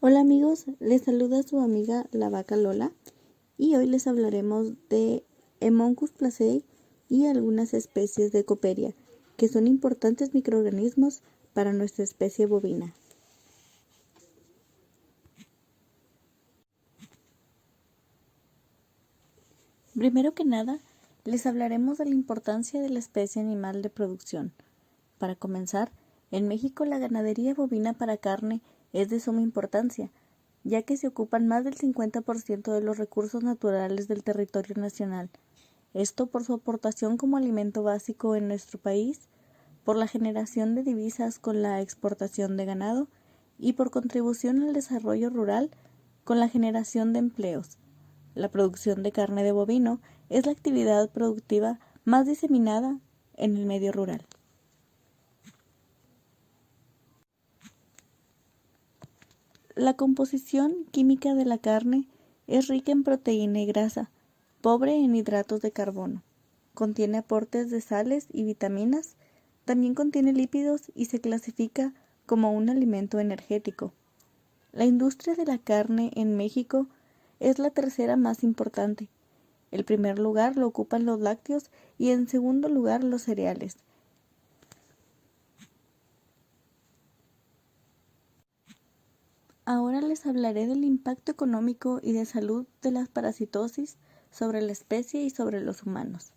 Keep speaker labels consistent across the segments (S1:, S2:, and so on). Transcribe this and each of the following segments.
S1: Hola amigos, les saluda su amiga la vaca Lola y hoy les hablaremos de Hemoncus placei y algunas especies de Coperia, que son importantes microorganismos para nuestra especie bovina. Primero que nada, les hablaremos de la importancia de la especie animal de producción. Para comenzar, en México la ganadería bovina para carne es de suma importancia, ya que se ocupan más del 50% de los recursos naturales del territorio nacional. Esto por su aportación como alimento básico en nuestro país, por la generación de divisas con la exportación de ganado y por contribución al desarrollo rural con la generación de empleos. La producción de carne de bovino es la actividad productiva más diseminada en el medio rural. La composición química de la carne es rica en proteína y grasa, pobre en hidratos de carbono. Contiene aportes de sales y vitaminas, también contiene lípidos y se clasifica como un alimento energético. La industria de la carne en México es la tercera más importante. El primer lugar lo ocupan los lácteos y en segundo lugar los cereales. Ahora les hablaré del impacto económico y de salud de la parasitosis sobre la especie y sobre los humanos.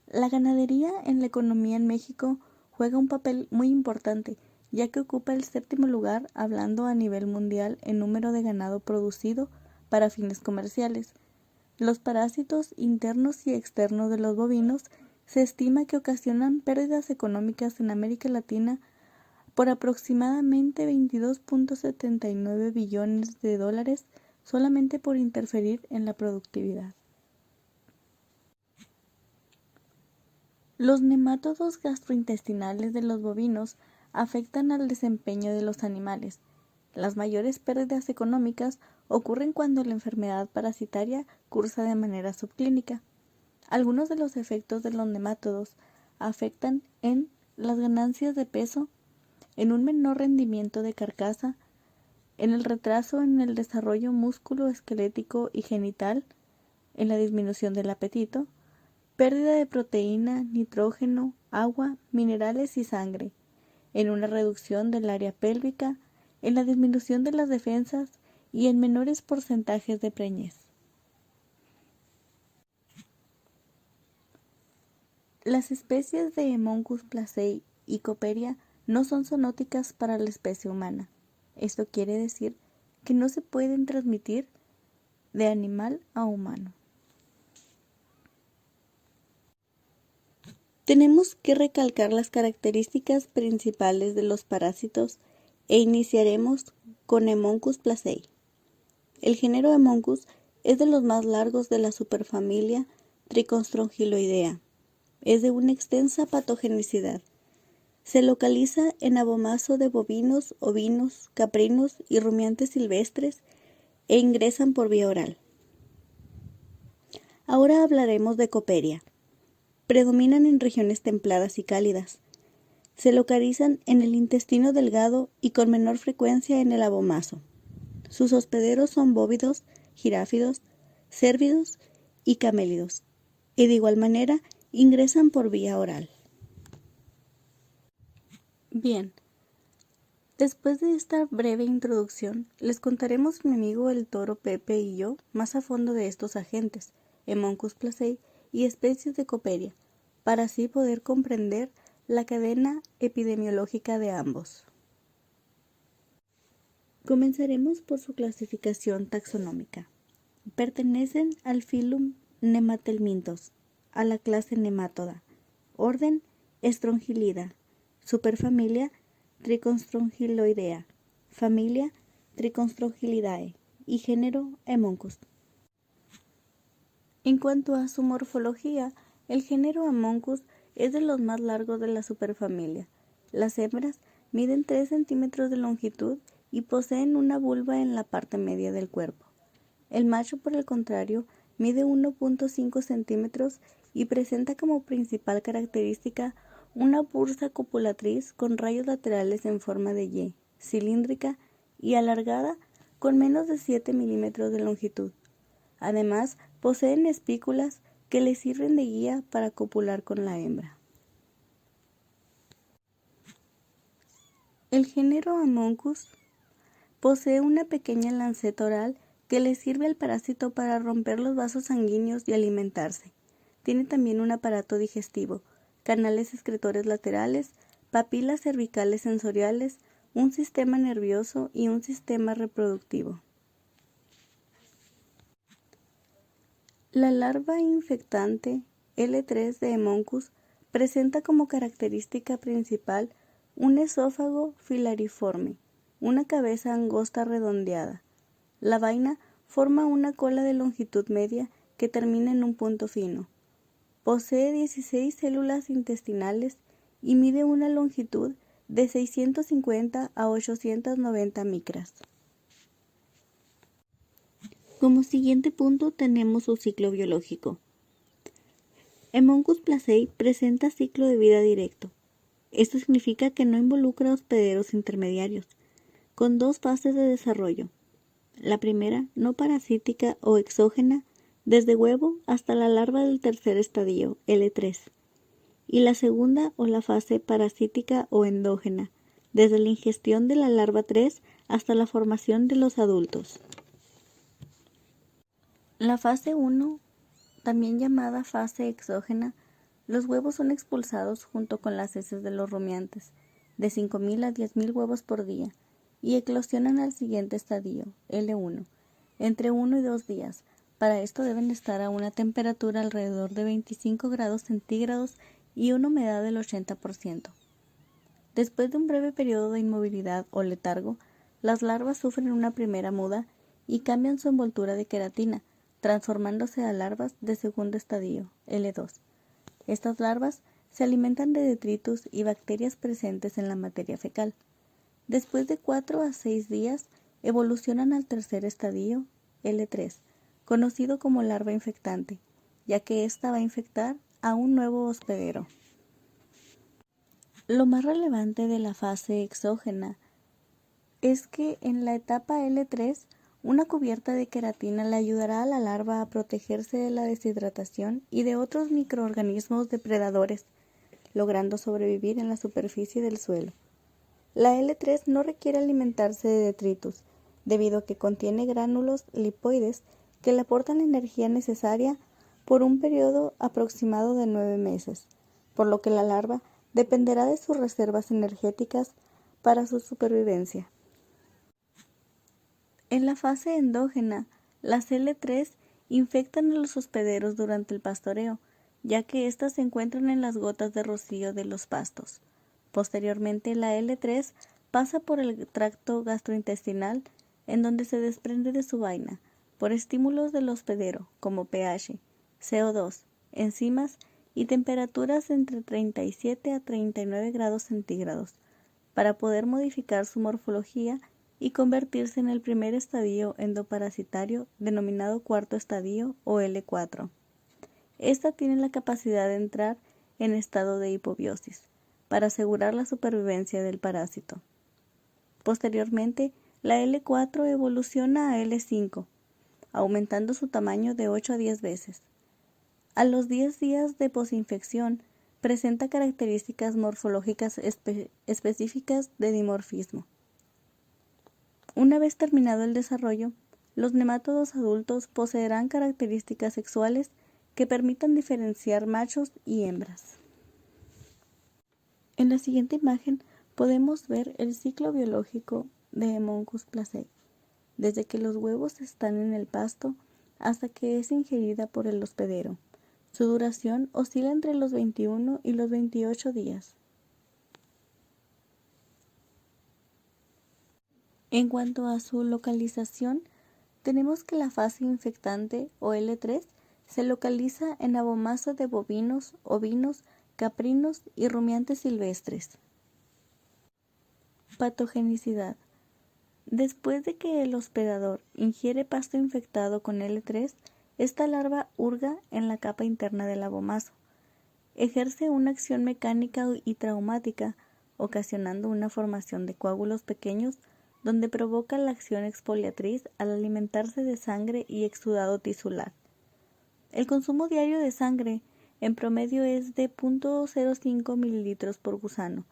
S1: La ganadería en la economía en México juega un papel muy importante, ya que ocupa el séptimo lugar hablando a nivel mundial en número de ganado producido para fines comerciales. Los parásitos internos y externos de los bovinos se estima que ocasionan pérdidas económicas en América Latina por aproximadamente 22.79 billones de dólares solamente por interferir en la productividad. Los nemátodos gastrointestinales de los bovinos afectan al desempeño de los animales. Las mayores pérdidas económicas ocurren cuando la enfermedad parasitaria cursa de manera subclínica. Algunos de los efectos de los nemátodos afectan en las ganancias de peso, en un menor rendimiento de carcasa, en el retraso en el desarrollo músculo-esquelético y genital, en la disminución del apetito, pérdida de proteína, nitrógeno, agua, minerales y sangre, en una reducción del área pélvica, en la disminución de las defensas y en menores porcentajes de preñez. Las especies de Hemoncus placei y Coperia no son zoonóticas para la especie humana. Esto quiere decir que no se pueden transmitir de animal a humano. Tenemos que recalcar las características principales de los parásitos e iniciaremos con Hemoncus placei. El género Hemoncus es de los más largos de la superfamilia Triconstrongyloidea. Es de una extensa patogenicidad. Se localiza en abomazo de bovinos, ovinos, caprinos y rumiantes silvestres e ingresan por vía oral. Ahora hablaremos de Coperia. Predominan en regiones templadas y cálidas. Se localizan en el intestino delgado y con menor frecuencia en el abomazo. Sus hospederos son bóvidos, giráfidos, cérvidos y camélidos, y de igual manera ingresan por vía oral. Bien, después de esta breve introducción, les contaremos mi amigo el toro Pepe y yo más a fondo de estos agentes, Hemoncus placei y especies de Coperia, para así poder comprender la cadena epidemiológica de ambos. Comenzaremos por su clasificación taxonómica. Pertenecen al filum Nematelmintos, a la clase Nematoda, orden Strongylida, superfamilia Triconstrongyloidea, familia Triconstrongylidae y género Hemoncus. En cuanto a su morfología, el género Hemoncus es de los más largos de la superfamilia. Las hembras miden 3 centímetros de longitud y poseen una vulva en la parte media del cuerpo. El macho, por el contrario, mide 1.5 centímetros y presenta como principal característica una bursa copulatriz con rayos laterales en forma de Y, cilíndrica y alargada con menos de 7 milímetros de longitud. Además, poseen espículas que les sirven de guía para copular con la hembra. El género Amoncus posee una pequeña lanceta oral que le sirve al parásito para romper los vasos sanguíneos y alimentarse. Tiene también un aparato digestivo, canales excretores laterales, papilas cervicales sensoriales, un sistema nervioso y un sistema reproductivo. La larva infectante L3 de Amoncus presenta como característica principal un esófago filariforme, una cabeza angosta redondeada. La vaina forma una cola de longitud media que termina en un punto fino. Posee 16 células intestinales y mide una longitud de 650 a 890 micras. Como siguiente punto tenemos su ciclo biológico. Amoncus placei presenta ciclo de vida directo. Esto significa que no involucra hospederos intermediarios, con dos fases de desarrollo. La primera, no parasítica o exógena, desde huevo hasta la larva del tercer estadio, L3. Y la segunda, o la fase parasítica o endógena, desde la ingestión de la larva 3 hasta la formación de los adultos. La fase 1, también llamada fase exógena, los huevos son expulsados junto con las heces de los rumiantes, de 5.000 a 10.000 huevos por día, y eclosionan al siguiente estadio, L1, entre 1 y 2 días. Para esto deben estar a una temperatura alrededor de 25 grados centígrados y una humedad del 80%. Después de un breve periodo de inmovilidad o letargo, las larvas sufren una primera muda y cambian su envoltura de queratina, transformándose a larvas de segundo estadio, L2. Estas larvas se alimentan de detritus y bacterias presentes en la materia fecal. Después de 4 a 6 días, evolucionan al tercer estadio, L3, conocido como larva infectante, ya que ésta va a infectar a un nuevo hospedero. Lo más relevante de la fase exógena es que en la etapa L3, una cubierta de queratina le ayudará a la larva a protegerse de la deshidratación y de otros microorganismos depredadores, logrando sobrevivir en la superficie del suelo. La L3 no requiere alimentarse de detritus, debido a que contiene gránulos lipoides que le aportan la energía necesaria por un periodo aproximado de 9 meses, por lo que la larva dependerá de sus reservas energéticas para su supervivencia. En la fase endógena, las L3 infectan a los hospederos durante el pastoreo, ya que éstas se encuentran en las gotas de rocío de los pastos. Posteriormente, la L3 pasa por el tracto gastrointestinal, en donde se desprende de su vaina, por estímulos del hospedero, como pH, CO2, enzimas y temperaturas entre 37 a 39 grados centígrados, para poder modificar su morfología y convertirse en el primer estadio endoparasitario denominado cuarto estadio o L4. Esta tiene la capacidad de entrar en estado de hipobiosis para asegurar la supervivencia del parásito. Posteriormente, la L4 evoluciona a L5, aumentando su tamaño de 8 a 10 veces. A los 10 días de posinfección, presenta características morfológicas específicas de dimorfismo. Una vez terminado el desarrollo, los nemátodos adultos poseerán características sexuales que permitan diferenciar machos y hembras. En la siguiente imagen podemos ver el ciclo biológico de Amoncus placei, desde que los huevos están en el pasto hasta que es ingerida por el hospedero. Su duración oscila entre los 21 y los 28 días. En cuanto a su localización, tenemos que la fase infectante o L3 se localiza en abomazo de bovinos, ovinos, caprinos y rumiantes silvestres. Patogenicidad. Después de que el hospedador ingiere pasto infectado con L3, esta larva hurga en la capa interna del abomazo. Ejerce una acción mecánica y traumática, ocasionando una formación de coágulos pequeños donde provoca la acción exfoliatriz al alimentarse de sangre y exudado tisular. El consumo diario de sangre en promedio es de 0,05 mililitros por gusano.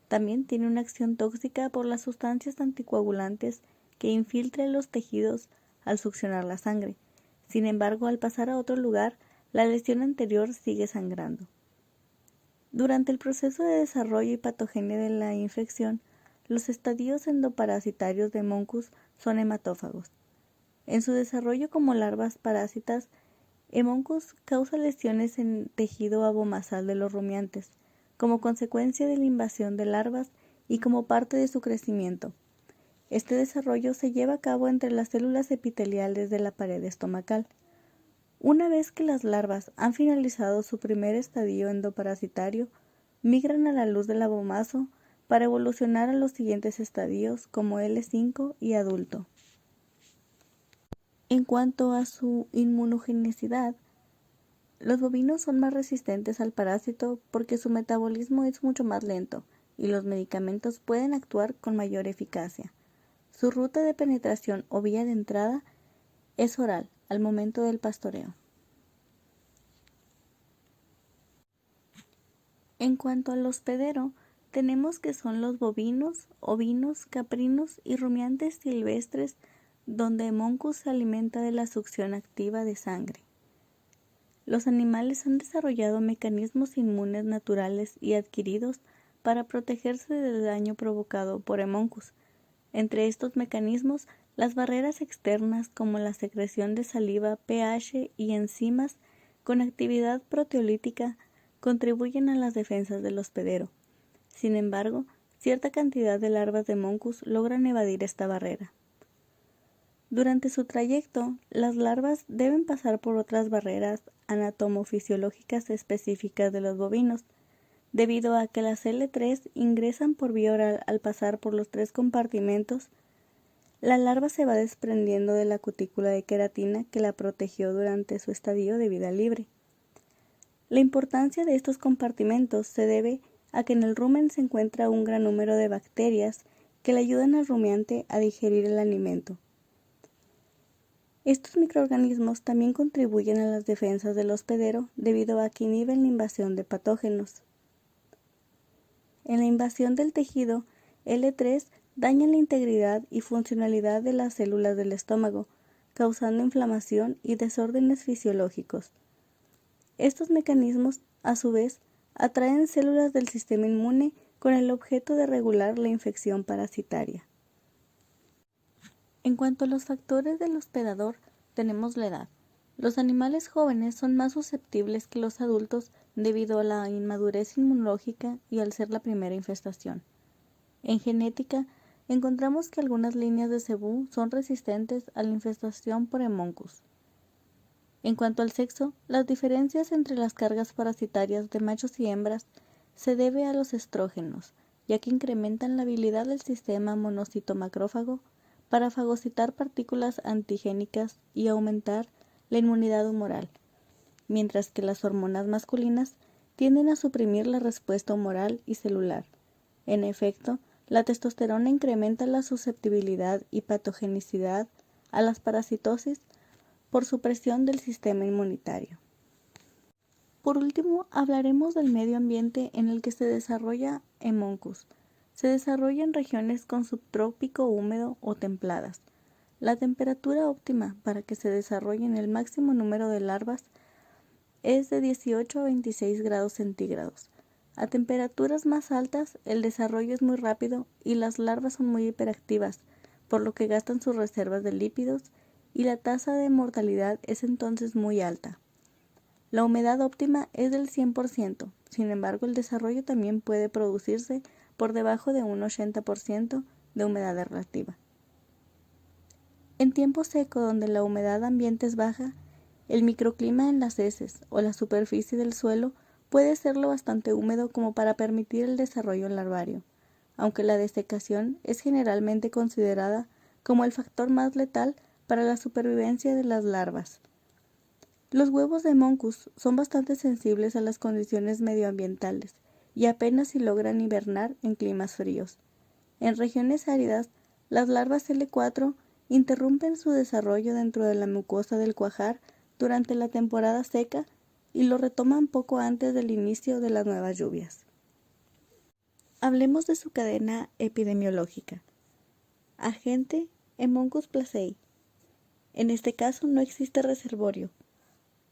S1: También tiene una acción tóxica por las sustancias anticoagulantes que infiltran los tejidos al succionar la sangre. Sin embargo, al pasar a otro lugar, la lesión anterior sigue sangrando. Durante el proceso de desarrollo y patogenia de la infección, los estadios endoparasitarios de Moncus son hematófagos. En su desarrollo como larvas parásitas, Hemoncus causa lesiones en tejido abomasal de los rumiantes, como consecuencia de la invasión de larvas y como parte de su crecimiento. Este desarrollo se lleva a cabo entre las células epiteliales de la pared estomacal. Una vez que las larvas han finalizado su primer estadio endoparasitario, migran a la luz del abomaso para evolucionar a los siguientes estadios como L5 y adulto. En cuanto a su inmunogenicidad, los bovinos son más resistentes al parásito porque su metabolismo es mucho más lento y los medicamentos pueden actuar con mayor eficacia. Su ruta de penetración o vía de entrada es oral al momento del pastoreo. En cuanto al hospedero, tenemos que son los bovinos, ovinos, caprinos y rumiantes silvestres donde Hemoncus se alimenta de la succión activa de sangre. Los animales han desarrollado mecanismos inmunes naturales y adquiridos para protegerse del daño provocado por Hemoncus. Entre estos mecanismos, las barreras externas como la secreción de saliva, pH y enzimas con actividad proteolítica contribuyen a las defensas del hospedero. Sin embargo, cierta cantidad de larvas de Hemoncus logran evadir esta barrera. Durante su trayecto, las larvas deben pasar por otras barreras anatomofisiológicas específicas de los bovinos, debido a que las L3 ingresan por vía oral al pasar por los 3 compartimentos. La larva se va desprendiendo de la cutícula de queratina que la protegió durante su estadio de vida libre. La importancia de estos compartimentos se debe a que en el rumen se encuentra un gran número de bacterias que le ayudan al rumiante a digerir el alimento. Estos microorganismos también contribuyen a las defensas del hospedero debido a que inhiben la invasión de patógenos. En la invasión del tejido, L3 daña la integridad y funcionalidad de las células del estómago, causando inflamación y desórdenes fisiológicos. Estos mecanismos, a su vez, atraen células del sistema inmune con el objeto de regular la infección parasitaria. En cuanto a los factores del hospedador, tenemos la edad. Los animales jóvenes son más susceptibles que los adultos debido a la inmadurez inmunológica y al ser la primera infestación. En genética, encontramos que algunas líneas de cebú son resistentes a la infestación por Hemoncus. En cuanto al sexo, las diferencias entre las cargas parasitarias de machos y hembras se debe a los estrógenos, ya que incrementan la habilidad del sistema monocito-macrófago para fagocitar partículas antigénicas y aumentar la inmunidad humoral, mientras que las hormonas masculinas tienden a suprimir la respuesta humoral y celular. En efecto, la testosterona incrementa la susceptibilidad y patogenicidad a las parasitosis por supresión del sistema inmunitario. Por último, hablaremos del medio ambiente en el que se desarrolla Hemoncus. Se desarrolla en regiones con subtrópico húmedo o templadas. La temperatura óptima para que se desarrollen el máximo número de larvas es de 18 a 26 grados centígrados. A temperaturas más altas, el desarrollo es muy rápido y las larvas son muy hiperactivas, por lo que gastan sus reservas de lípidos y la tasa de mortalidad es entonces muy alta. La humedad óptima es del 100%, sin embargo el desarrollo también puede producirse por debajo de un 80% de humedad relativa. En tiempo seco, donde la humedad ambiente es baja, el microclima en las heces o la superficie del suelo puede ser lo bastante húmedo como para permitir el desarrollo larvario, aunque la desecación es generalmente considerada como el factor más letal para la supervivencia de las larvas. Los huevos de Hemoncus son bastante sensibles a las condiciones medioambientales y apenas si logran hibernar en climas fríos. En regiones áridas, Las larvas L4 interrumpen su desarrollo dentro de la mucosa del cuajar durante la temporada seca y lo retoman poco antes del inicio de las nuevas lluvias. Hablemos de su cadena epidemiológica. Agente Haemonchus placei. En este caso no existe reservorio.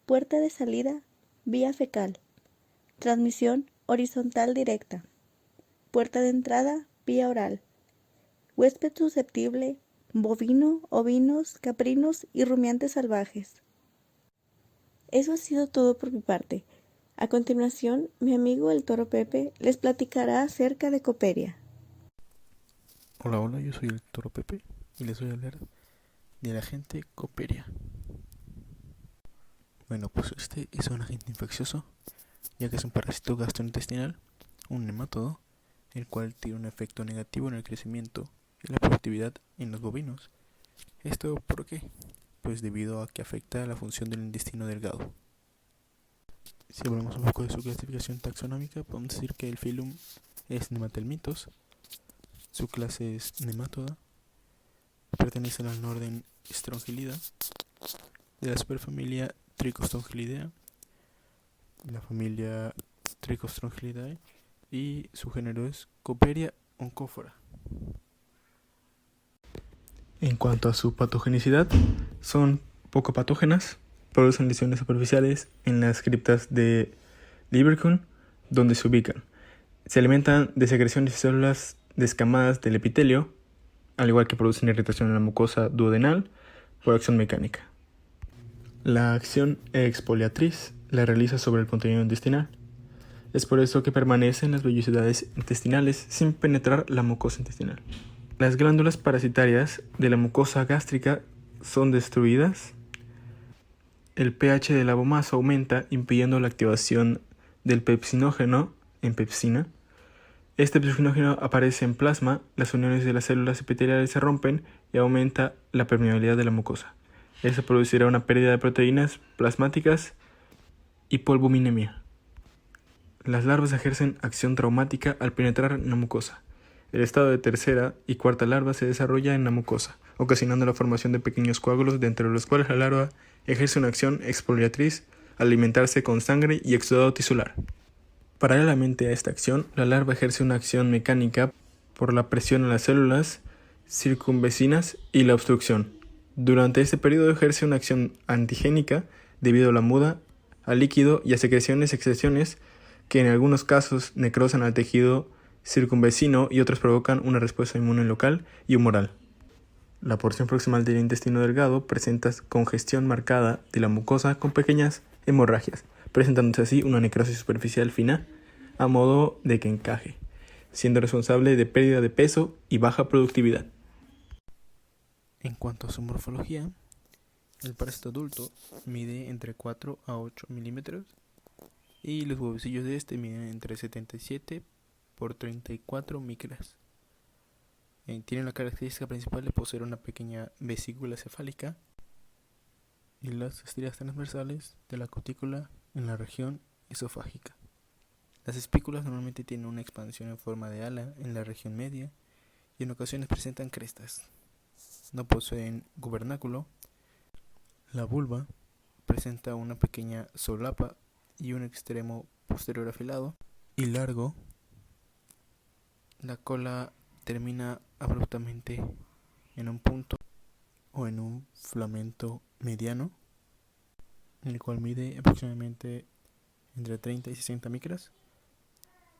S1: Puerta de salida, vía fecal. Transmisión horizontal directa. Puerta de entrada, vía oral. Huésped susceptible, bovino, ovinos, caprinos y rumiantes salvajes. Eso ha sido todo por mi parte. A continuación, mi amigo el Toro Pepe les platicará acerca de Coperia.
S2: Hola, yo soy el Toro Pepe y les voy a hablar del agente Coperia. Bueno, pues este es un agente infeccioso, ya que es un parásito gastrointestinal, un nematodo, el cual tiene un efecto negativo en el crecimiento y la productividad en los bovinos. ¿Esto por qué? Pues debido a que afecta a la función del intestino delgado. Si hablamos un poco de su clasificación taxonómica, podemos decir que el filum es Nematelmintos, su clase es Nematoda, pertenece al orden Strongylida, de la superfamilia Trichostrongylidea, la familia Trichostrongyllidae, y su género es Coperia oncophora. En cuanto a su patogenicidad, son poco patógenas, producen lesiones superficiales en las criptas de Lieberkühn, donde se ubican. Se alimentan de secreciones y células descamadas del epitelio, al igual que producen irritación en la mucosa duodenal por acción mecánica. La acción exfoliatriz la realiza sobre el contenido intestinal. Es por eso que permanecen las vellosidades intestinales sin penetrar la mucosa intestinal. Las glándulas parasitarias de la mucosa gástrica son destruidas. El pH del abomaso aumenta, impidiendo la activación del pepsinógeno en pepsina. Este pepsinógeno aparece en plasma, las uniones de las células epiteliales se rompen y aumenta la permeabilidad de la mucosa. Eso producirá una pérdida de proteínas plasmáticas y polvominemia. Las larvas ejercen acción traumática al penetrar en la mucosa. El estado de tercera y cuarta larva se desarrolla en la mucosa, ocasionando la formación de pequeños coágulos, dentro de los cuales la larva ejerce una acción exfoliatriz al alimentarse con sangre y exudado tisular. Paralelamente a esta acción, la larva ejerce una acción mecánica por la presión en las células circunvecinas y la obstrucción. Durante este periodo ejerce una acción antigénica debido a la muda, al líquido y a secreciones que en algunos casos necrosan al tejido circunvecino y otros provocan una respuesta inmune local y humoral. La porción proximal del intestino delgado presenta congestión marcada de la mucosa con pequeñas hemorragias, presentándose así una necrosis superficial fina a modo de que encaje, siendo responsable de pérdida de peso y baja productividad. En cuanto a su morfología, el parásito adulto mide entre 4 a 8 milímetros y los huevecillos de este miden entre 77 por 34 micras. Tiene la característica principal de poseer una pequeña vesícula cefálica y las estrias transversales de la cutícula en la región esofágica. Las espículas normalmente tienen una expansión en forma de ala en la región media y en ocasiones presentan crestas. No poseen gubernáculo. La vulva presenta una pequeña solapa y un extremo posterior afilado y largo. La cola termina abruptamente en un punto o en un filamento mediano, el cual mide aproximadamente entre 30 y 60 micras.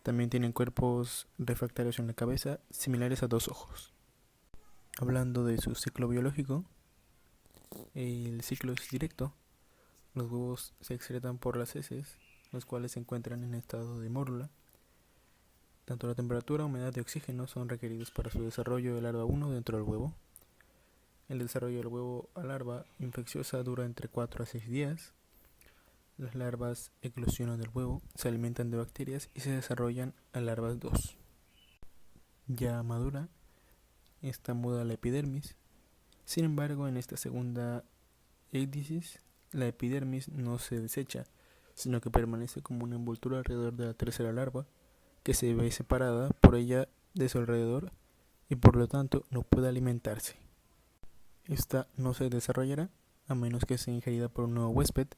S2: También tienen cuerpos refractarios en la cabeza, similares a dos ojos. Hablando de su ciclo biológico, el ciclo es directo. Los huevos se excretan por las heces, los cuales se encuentran en estado de mórula. Tanto la temperatura, humedad y oxígeno son requeridos para su desarrollo de larva 1 dentro del huevo. El desarrollo del huevo a larva infecciosa dura entre 4 a 6 días. Las larvas eclosionan del huevo, se alimentan de bacterias y se desarrollan a larvas 2. Ya madura, está muda la epidermis. Sin embargo, en esta segunda eidisis, la epidermis no se desecha, sino que permanece como una envoltura alrededor de la tercera larva, que se ve separada por ella de su alrededor y y por lo tanto no puede alimentarse. Esta no se desarrollará a menos que sea ingerida por un nuevo huésped.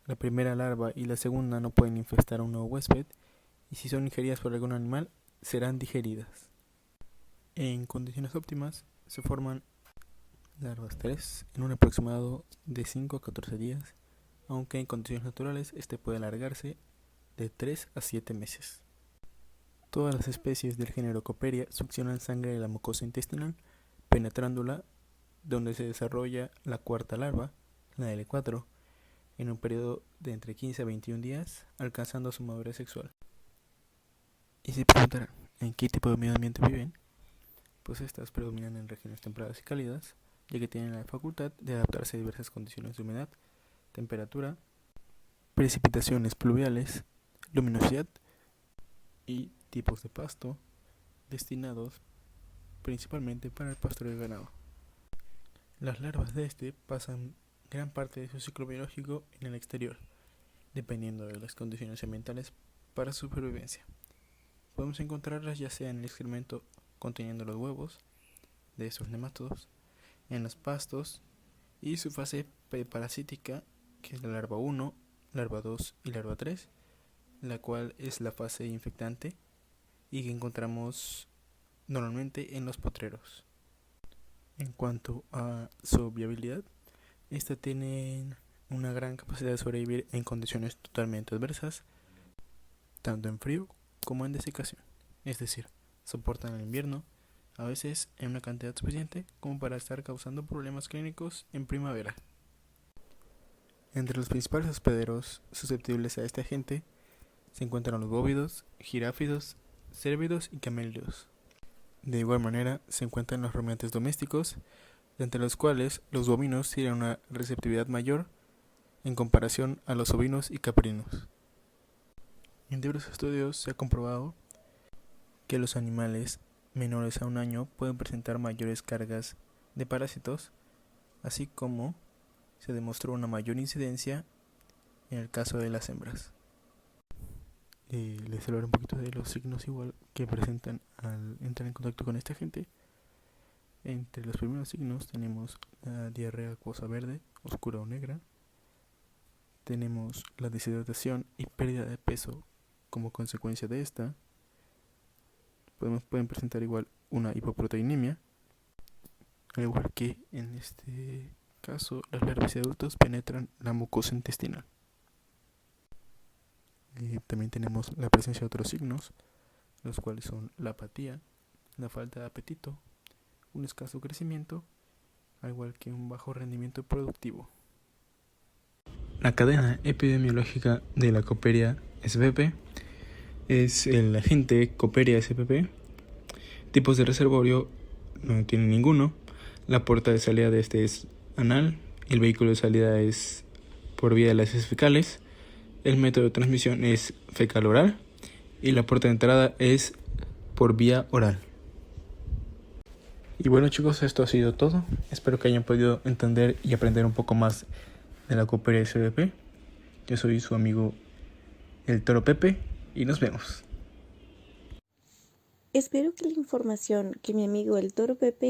S2: La primera larva y la segunda no pueden infestar a un nuevo huésped, y si son ingeridas por algún animal, serán digeridas. En condiciones óptimas se forman larvas 3 en un aproximado de 5 a 14 días, aunque en condiciones naturales este puede alargarse de 3 a 7 meses. Todas las especies del género Coperia succionan sangre de la mucosa intestinal, penetrándola, donde se desarrolla la cuarta larva, la L4, en un periodo de entre 15 a 21 días, alcanzando su madurez sexual. Y se preguntarán, ¿en qué tipo de medio ambiente viven? Pues estas predominan en regiones templadas y cálidas, ya que tienen la facultad de adaptarse a diversas condiciones de humedad, temperatura, precipitaciones pluviales, luminosidad y tipos de pasto destinados principalmente para el pastoreo de ganado. Las larvas de este pasan gran parte de su ciclo biológico en el exterior, dependiendo de las condiciones ambientales para su supervivencia. Podemos encontrarlas ya sea en el excremento conteniendo los huevos de estos nemátodos, en los pastos y su fase preparasítica, que es la larva 1, larva 2 y larva 3, la cual es la fase infectante y que encontramos normalmente en los potreros. En cuanto a su viabilidad, esta tiene una gran capacidad de sobrevivir en condiciones totalmente adversas, tanto en frío como en desecación, es decir, soportan el invierno, a veces en una cantidad suficiente como para estar causando problemas clínicos en primavera. Entre los principales hospederos susceptibles a este agente se encuentran los bóvidos, giráfidos, cérvidos y camélidos. De igual manera se encuentran los rumiantes domésticos, entre los cuales los bovinos tienen una receptividad mayor en comparación a los ovinos y caprinos. En diversos estudios se ha comprobado que los animales menores a un año pueden presentar mayores cargas de parásitos, así como se demostró una mayor incidencia en el caso de las hembras. Les hablaré un poquito de los signos igual que presentan al entrar en contacto con esta gente. Entre los primeros signos tenemos la diarrea acuosa verde, oscura o negra. Tenemos la deshidratación y pérdida de peso como consecuencia de esta. Pueden presentar igual una hipoproteinemia, al igual que en este caso las larvas y adultos penetran la mucosa intestinal. También tenemos la presencia de otros signos, los cuales son la apatía, la falta de apetito, un escaso crecimiento, al igual que un bajo rendimiento productivo. La cadena epidemiológica de la Coperia spp es el agente Coperia spp. Tipos de reservorio no tiene ninguno. La puerta de salida de este es anal. El vehículo de salida es por vía de las heces fecales. El método de transmisión es fecal-oral. Y la puerta de entrada es por vía oral. Y bueno, chicos, esto ha sido todo. Espero que hayan podido entender y aprender un poco más de la Coperia spp. Yo soy su amigo el Toro Pepe y nos vemos.
S1: Espero que la información que mi amigo el Toro Pepe